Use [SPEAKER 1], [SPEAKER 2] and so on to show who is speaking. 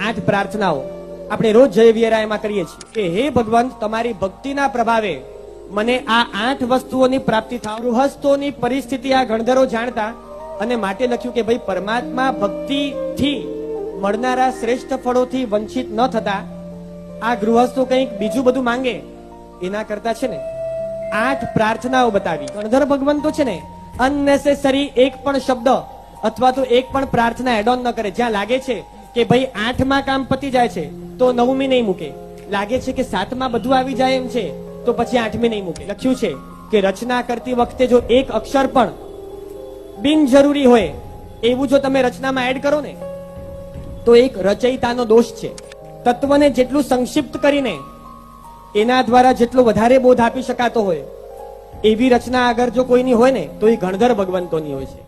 [SPEAKER 1] 8 પ્રાર્થનાઓ આપણે રોજ જય વિરાયમાં કરીએ છીએ કે હે ભગવાન, તમારી ભક્તિના પ્રભાવે મને આ 8 વસ્તુઓની પ્રાપ્તિ થાય. ગૃહસ્થોની પરિસ્થિતિ આ ગણધરો જાણતા અને માટે લખ્યું કે ભાઈ, પરમાત્મા ભક્તિથી મળનારા શ્રેષ્ઠ ફળોથી વંચિત ન થતા આ ગૃહસ્થો કંઈક બીજું બધું માંગે એના કરતા છે ને 8 પ્રાર્થનાઓ બતાવી. ગણધર ભગવાન તો છે ને અનનેસેસરી એક પણ શબ્દ અથવા તો એક પણ પ્રાર્થના એડ ઓન ન કરે. જ્યાં લાગે છે કે ભાઈ 8માં કામ પતી જાય છે તો 9મી નહીં મૂકે, લાગે છે કે 7માં બધું આવી જાય એમ છે તો પછી 8મી નહીં મૂકે. લખ્યું છે કે રચના કરતી વખતે જો એક અક્ષર પણ બિનજરૂરી હોય એવું જો તમે રચનામાં એડ કરો ને તો એક રચયિતાનો દોષ છે. તત્વને જેટલું સંક્ષિપ્ત કરીને એના દ્વારા જેટલો વધારે બોધ આપી શકાતો હોય એવી રચના અગર જો કોઈની હોય ને તો એ ગણધર ભગવંતોની હોય છે.